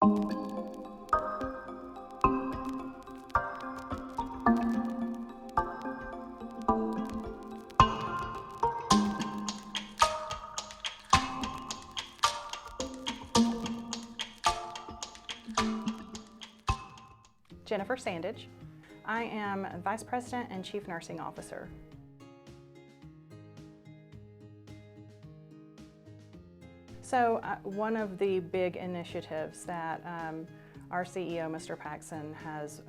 Jennifer Sandage. I am Vice President and Chief Nursing Officer. So one of the big initiatives that our CEO, Mr. Paxson, has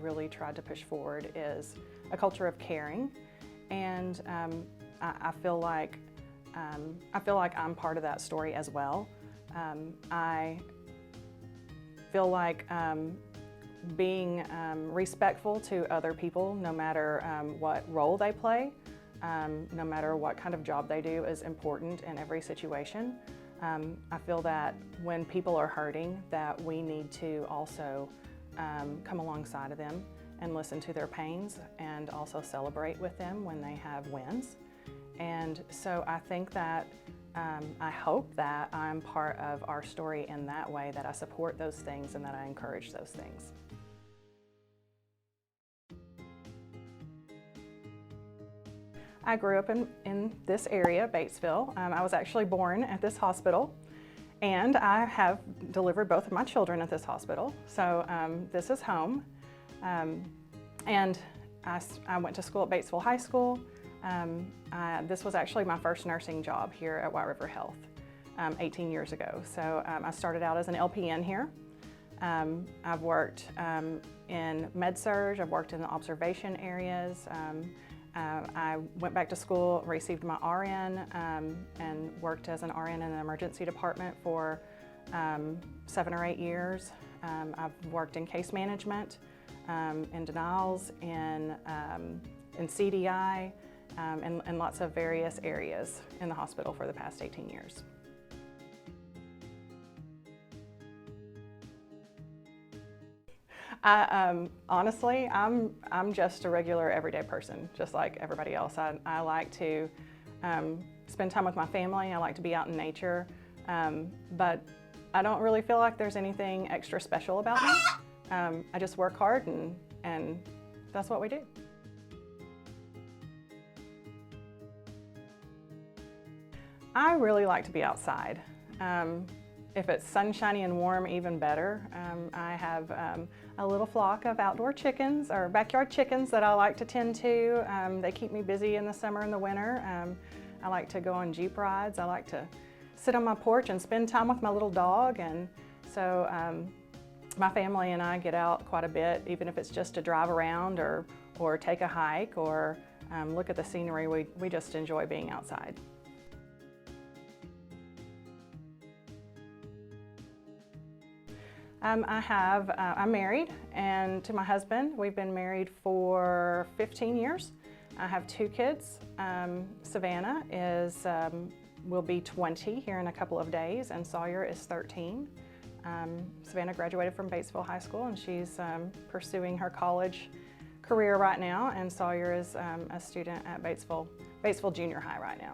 really tried to push forward is a culture of caring, and I feel like I'm part of that story as well. I feel like being respectful to other people, no matter what role they play, no matter what kind of job they do, is important in every situation. I feel that when people are hurting, that we need to also come alongside of them and listen to their pains, and also celebrate with them when they have wins. And so I think that I hope that I'm part of our story in that way, that I support those things and that I encourage those things. I grew up in this area, Batesville. I was actually born at this hospital, and I have delivered both of my children at this hospital. So this is home. And I went to school at Batesville High School. This was actually my first nursing job here at White River Health 18 years ago. So I started out as an LPN here. I've worked in med-surg, I've worked in the observation areas. I went back to school, received my RN, and worked as an RN in the emergency department for 7 or 8 years. I've worked in case management, in denials, in CDI, and lots of various areas in the hospital for the past 18 years. Honestly, I'm just a regular everyday person, just like everybody else. I like to spend time with my family. I like to be out in nature, but I don't really feel like there's anything extra special about me. I just work hard, and that's what we do. I really like to be outside. If it's sunshiny and warm, even better. I have a little flock of outdoor chickens, or backyard chickens, that I like to tend to. They keep me busy in the summer and the winter. I like to go on Jeep rides. I like to sit on my porch and spend time with my little dog. And so my family and I get out quite a bit, even if it's just to drive around or take a hike or look at the scenery. We just enjoy being outside. I'm married, and to my husband. We've been married for 15 years. I have 2 kids. Savannah will be 20 here in a couple of days, and Sawyer is 13. Savannah graduated from Batesville High School, and she's pursuing her college career right now, and Sawyer is a student at Batesville Junior High right now.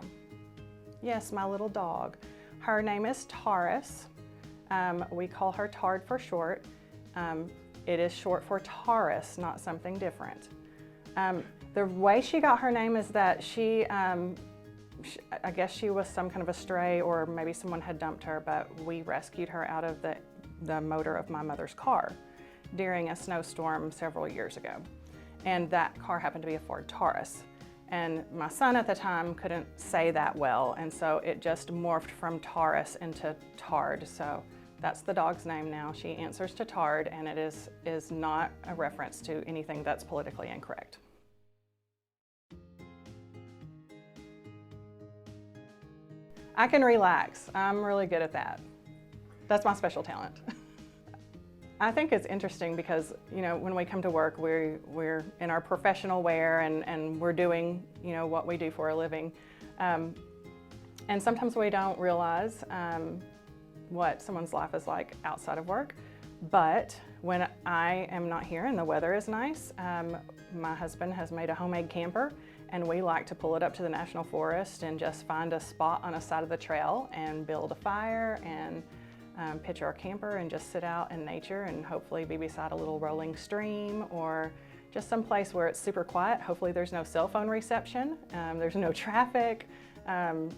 Yes, my little dog. Her name is Taurus. We call her Tard for short. It is short for Taurus, not something different. The way she got her name is that I guess she was some kind of a stray, or maybe someone had dumped her, but we rescued her out of the motor of my mother's car during a snowstorm several years ago. And that car happened to be a Ford Taurus. And my son at the time couldn't say that well, and so it just morphed from Taurus into Tard. So that's the dog's name now. She answers to Tard, and it is not a reference to anything that's politically incorrect. I can relax. I'm really good at that. That's my special talent. I think it's interesting because, you know, when we come to work, we're in our professional wear, and we're doing, you know, what we do for a living. And sometimes we don't realize what someone's life is like outside of work. But when I am not here and the weather is nice, my husband has made a homemade camper, and we like to pull it up to the National Forest and just find a spot on a side of the trail and build a fire and pitch our camper and just sit out in nature and hopefully be beside a little rolling stream or just some place where it's super quiet. Hopefully there's no cell phone reception, there's no traffic,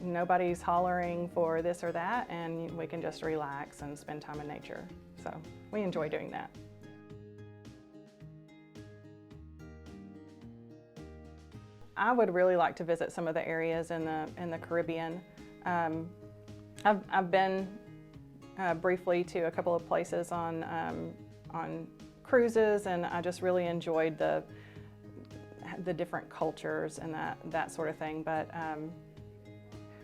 nobody's hollering for this or that, and we can just relax and spend time in nature. So we enjoy doing that. I would really like to visit some of the areas in the Caribbean. I've been briefly to a couple of places on cruises, and I just really enjoyed the different cultures and that sort of thing. But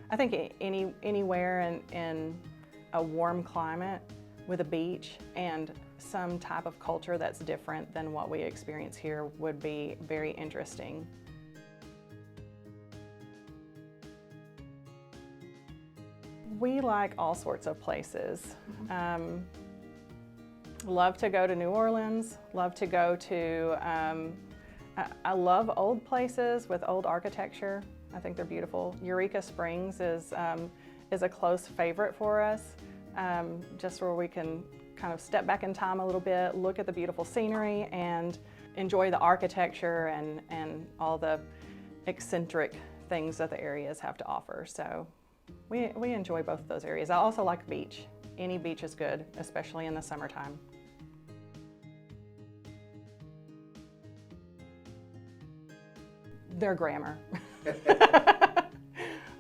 I think anywhere in a warm climate with a beach and some type of culture that's different than what we experience here would be very interesting. We like all sorts of places. Love to go to New Orleans, love to go to, I love old places with old architecture. I think they're beautiful. Eureka Springs is a close favorite for us, just where we can kind of step back in time a little bit, look at the beautiful scenery, and enjoy the architecture and all the eccentric things that the areas have to offer. So we enjoy both of those areas. I also like the beach. Any beach is good, especially in the summertime. Their grammar.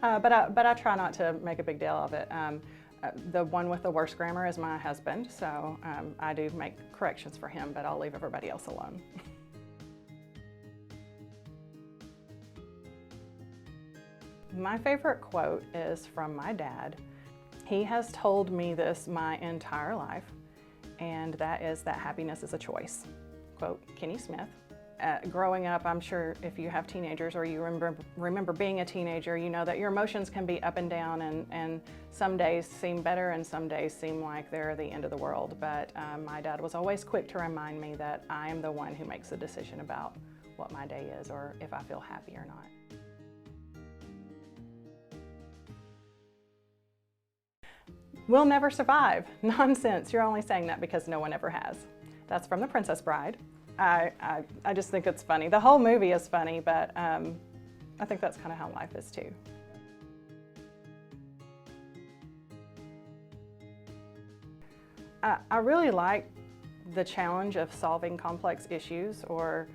But I try not to make a big deal of it. The one with the worst grammar is my husband, so I do make corrections for him, but I'll leave everybody else alone. My favorite quote is from my dad. He has told me this my entire life, and that is that happiness is a choice. Quote, Kenny Smith. Growing up, I'm sure if you have teenagers or you remember being a teenager, you know that your emotions can be up and down, and some days seem better and some days seem like they're the end of the world. But my dad was always quick to remind me that I am the one who makes the decision about what my day is or if I feel happy or not. We'll never survive. Nonsense. You're only saying that because no one ever has. That's from The Princess Bride. I just think it's funny. The whole movie is funny, but I think that's kind of how life is too. I really like the challenge of solving complex issues or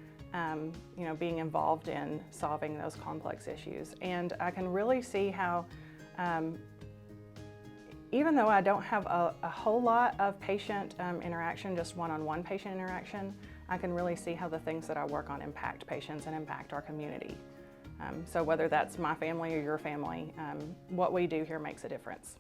being involved in solving those complex issues. And I can really see how even though I don't have a whole lot of patient interaction, just one-on-one patient interaction, I can really see how the things that I work on impact patients and impact our community. So whether that's my family or your family, what we do here makes a difference.